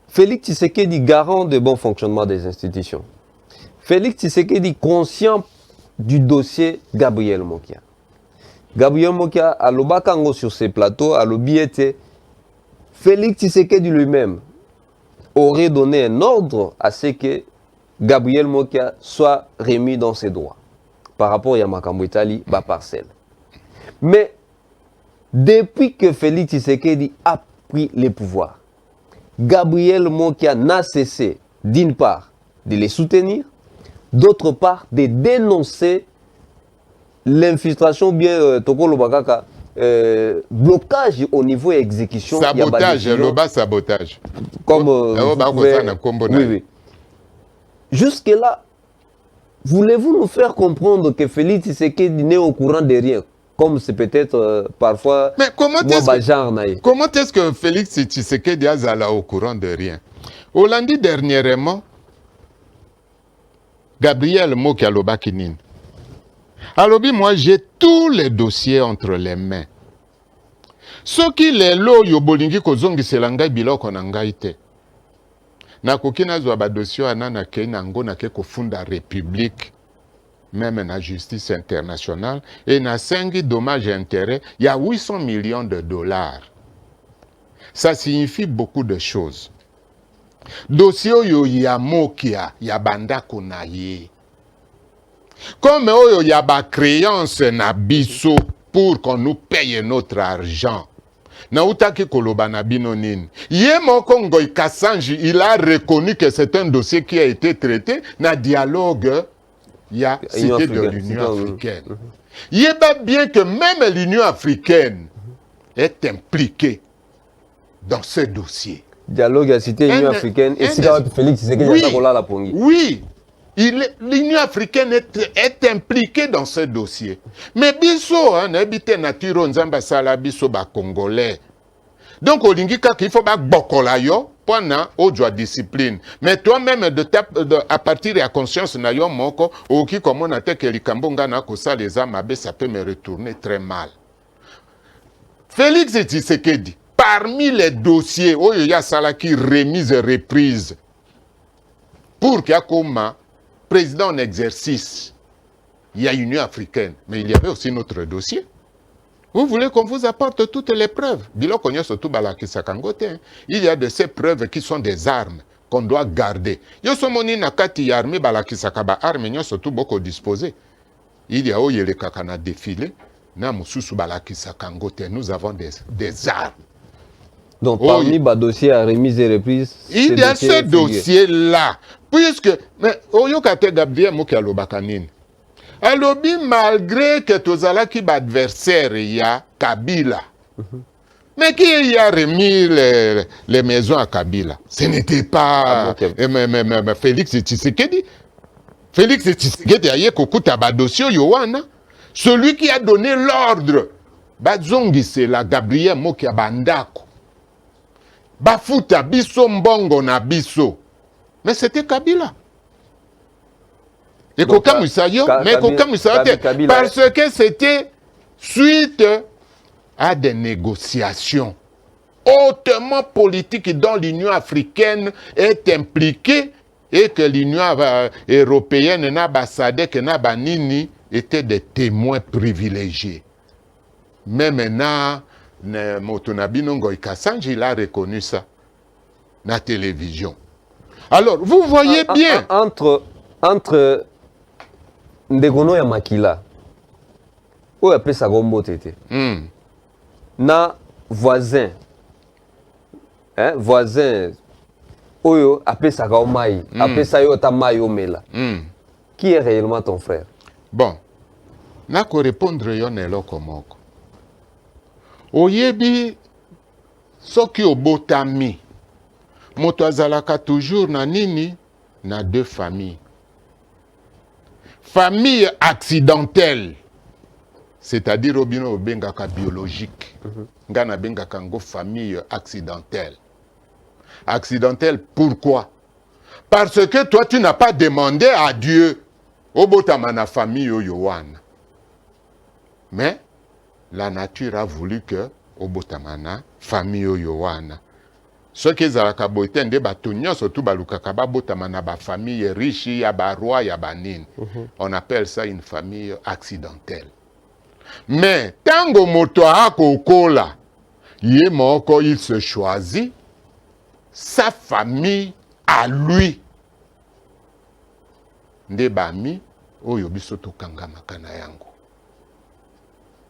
Félix Tshisekedi garant de bon fonctionnement des institutions. Félix Tshisekedi conscient du dossier Gabriel Mokia. Gabriel Mokia a l'obakango sur ses plateaux, a l'obiété. Félix Tshisekedi lui-même aurait donné un ordre à ce que Gabriel Mokia soit remis dans ses droits par rapport à Yamakambo Italie, ba parcelle. Mais depuis que Félix Tshisekedi a pris les pouvoirs, Gabriel Mokia n'a cessé, d'une part, de les soutenir, d'autre part, de dénoncer l'infiltration, bien blocage au niveau exécution. Sabotage, le bas sabotage. Comme oui. Jusque-là, voulez-vous nous faire comprendre que Félix Tshisekedi n'est au courant de rien, comme c'est peut-être parfois. Mais comment est-ce que Félix Tshisekedi est au courant de rien? Hollandi dernièrement, Gabriel Mokia Lobakinin. Alors, moi, j'ai tous les dossiers entre les mains. Soki lelo yo bolingi kozongisela ngai biloko na ngai te. Nakoki nazwa ba dossier anana ke nango na ke kofunda république même na justice internationale et na 5 dommages et intérêts, il y a 800 millions de dollars. Ça signifie beaucoup de choses. Dossier oyo ya mokia ya bandako na ye. Comme oyo ya ba créance na biso pour qu'on nous paye notre argent. Na utaki koloba na bino nini. Ye moko Ngoy Kassanji, il a reconnu que c'est un dossier qui a été traité na dialogue ya cité de l'Union africaine. Il est bien que même l'Union africaine est impliquée dans ce dossier. Dialogue à cité Union africaine et si Félix Tshisekedi la pongi. Oui, l'Union africaine est impliquée dans ce dossier. Mais biso n'habite nature nzamba sala biso ba congolais. Donc au lingika qu'il faut ba bokola yo pendant au droit discipline. Mais toi-même à partir de la conscience na yo moko ou qui comme on a été que likambonga na ko ça les amabe ça peut me retourner très mal. Félix Tshisekedi parmi les dossiers où il y a ça qui remise et reprise pour qu'il y ait comme président en exercice, il y a Union africaine, mais il y avait aussi notre dossier. Vous voulez qu'on vous apporte toutes les preuves? Il y a de ces preuves qui sont des armes qu'on doit garder. Il y a eu les kakana défilé, nous avons des armes. Donc, parmi les dossiers à remise et reprise, il y a ce dossier-là. Puisque, mais, Oyokate Gabriel Moukalobakanine, alobi malgré que Tozala qui adversaire, il y a Kabila. Mais qui y a remis les maisons à Kabila? Ce n'était pas Félix Tshisekedi. Félix Tshisekedi a eu Kokuta Badosio Yowana. Celui qui a donné l'ordre. Bazongi, c'est la Gabriel Moukabandako. Bafuta biso mbongo na biso. Mais c'était Kabila. Et parce que c'était suite à des négociations hautement politiques dont l'Union africaine est impliquée et que l'Union européenne n'ambassadait que Nabanini étaient des témoins privilégiés. Mais maintenant, Motonabino Ngoy Kassanji, il a reconnu ça na la télévision. Alors, vous voyez bien. Entre Ndegono ya Makila, où appelle ça Gombo Tété, na voisin, voisin, où appelle ça Gaomai, appelle ça Yota Mayomela. Qui est réellement ton frère? Bon, n'a qu'à répondre yonelo komoko. Oyebi soki obotami moto azalaka toujours na nini na deux familles. Famille accidentelle, c'est-à-dire obino obengaka biologique. Ngana bengaka ngo famille accidentelle. Accidentelle pourquoi? Parce que toi tu n'as pas demandé à Dieu obotama na famille yowana. Mais la nature a voulu que obotamana famille yowana. Ce qui est à la cabote nde batonyo surtout balukaka babotamana ba famille riche ya ba roi ya banine. On appelle ça une famille accidentelle. Mais tango moto akokola ye moko il se choisit sa famille à lui. Nde bami oyo biso tokanga makana yango.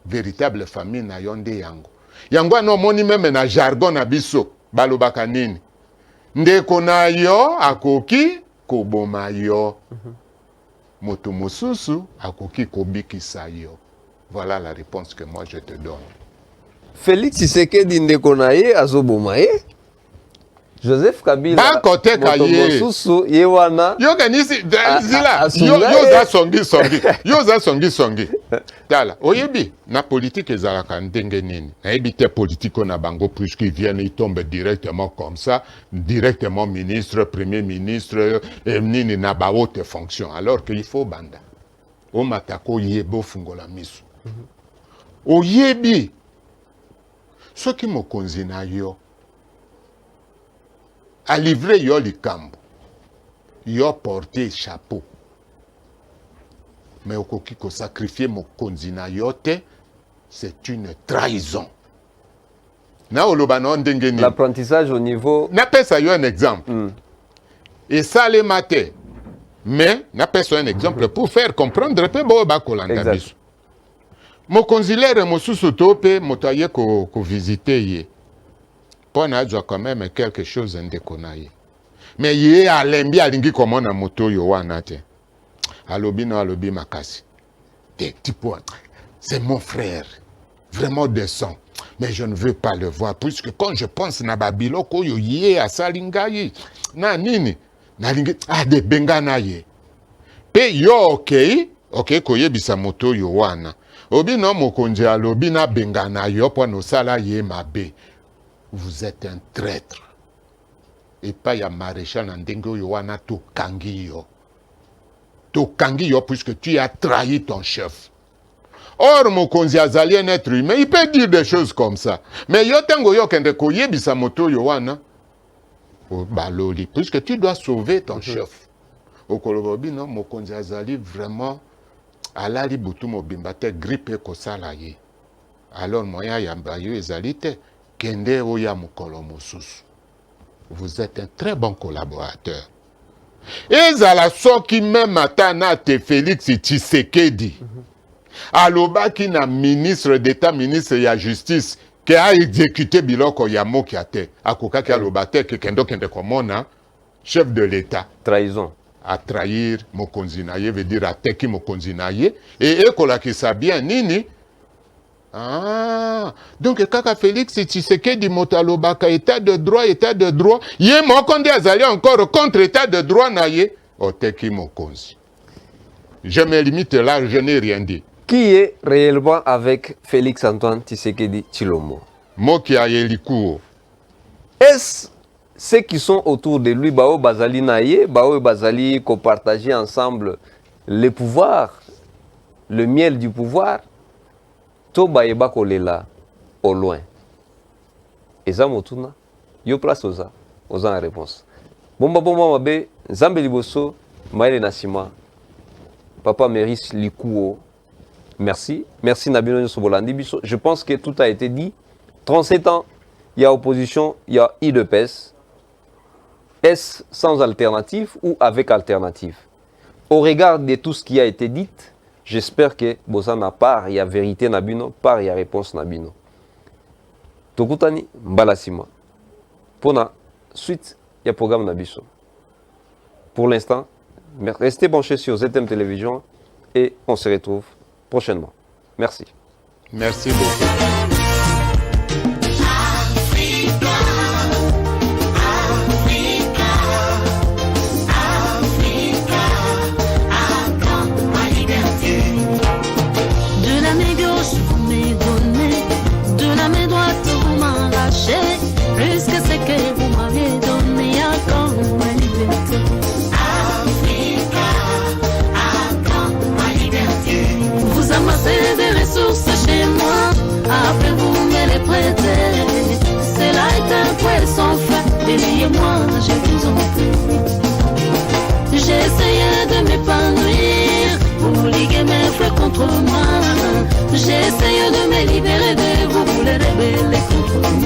Véritable famille na yonde yango. Yango no moni même na jargon na biso balobaka nini. Ndeko na yo akoki koboma yo. Moto mosusu akoki kobikisa yo. Voilà la réponse que moi je te donne. Félix Tshisekedi ndeko na ye azoboma ye. Joseph Kabila bakote kaye mosusu ye wana yo kanisi zila yo za songi tala oyebi na politique ezalaka ndenge nini na yebi te politique na bango puisqu'ils viennent ils tombent directement comme ça directement ministre premier ministre nini na ba haute fonction alors qu'il faut banda o matako yebo fungola miso oyebi Ce qui me conzina yo, a livré yo likambo, yo porté chapeau. Mais au ko sacrifier mon konzina yo te, c'est une trahison. L'apprentissage au niveau... N'appelle ça un exemple. Et ça les maté. Mais n'appelle ça un exemple pour faire comprendre peu bo ba kolanda biso. Mon consulaire mo susuto pe motoye ko visiter yé. Pour na jo quand même quelque chose ndekonaye. Mais yé alembi alingi comment na moto yo wana te. Alobi no alobi makasi. Des petits points. C'est mon frère. Vraiment de sang. Mais je ne veux pas le voir, puisque quand je pense na babiloko yo yé a salingayi, na nini, na lingi, de bengana ye. Pe yo ok, koye bisa moto yo wana. Obi no mokonje alobi na bengana yo po no sala ye mabe. Vous êtes un traître. Et pas ya maréchal na ndengo yo wana to kangi yo. To kangi yo puisque tu as trahi ton chef. Or, mon konzi azali un être humain, il peut dire des choses comme ça. Mais yo tengo yo kende koye bisa moto yo wana. O baloli, puisque tu dois sauver ton chef. Au kolobobi non, mon konzi azali vraiment alali butu mo bimbate grippe ko sala ye. Alors moya yamba yo ezali te kende oya mukolo mosusu. Vous êtes un très bon collaborateur. Ezala soki même atana te Félix Tshisekedi. Alobaki na ministre d'État, ministre de la Justice, qui a exécuté biloko ya moki ate. Akokaki alobate ke kendo kende komona, chef de l'État. Trahison. A trahir mokonzinaye, veut dire ateki mokonzinaye. Et ekola ki sa bien nini. Ah, donc kaka Félix Tshisekedi moto alobaka état de droit. Ye mokonde azali encore contre état de droit na ye. Oteki mokonzi. Je me limite là, je n'ai rien dit. Qui est réellement avec Félix Antoine Tshisekedi Tshilombo? Mokia Yelikuo. Est-ce ceux qui sont autour de lui, Bao Bazali Naye, Bao Bazali, qu'on partageait ensemble le pouvoir, le miel du pouvoir, to Baeba Kolela, au loin. Et ça, Motuna, yo place oza en réponse. Bomba Mabe, Zambe Liboso, Maël Nassima, Papa Méris Likuo. Merci. Merci Nabino Sobolandi. Je pense que tout a été dit. 37 ans, il y a opposition, il y a IDPS. Est-ce sans alternative ou avec alternative? Au regard de tout ce qui a été dit, j'espère que Bozana part, il y a vérité Nabino, part, il y a réponse Nabino. Tokutani, Mbalasima. Pour la suite, il y a programme Nabiso. Pour l'instant, restez branchés sur ZM Télévision et on se retrouve prochainement. Merci. Merci beaucoup. De la main gauche, vous m'étonnez, de la main droite, vous m'arrachez, plus que ce que vous m'avez donné à quand ma liberté. Vous amassez des ressources chez moi, après vous me les prêtez. Cela est un poisson fait, déliez-moi, je vous en prie. J'ai essayé de m'épanouir, vous liguez mes feux contre moi. J'ai essayé de me libérer de vous, vous les rebelles contre moi.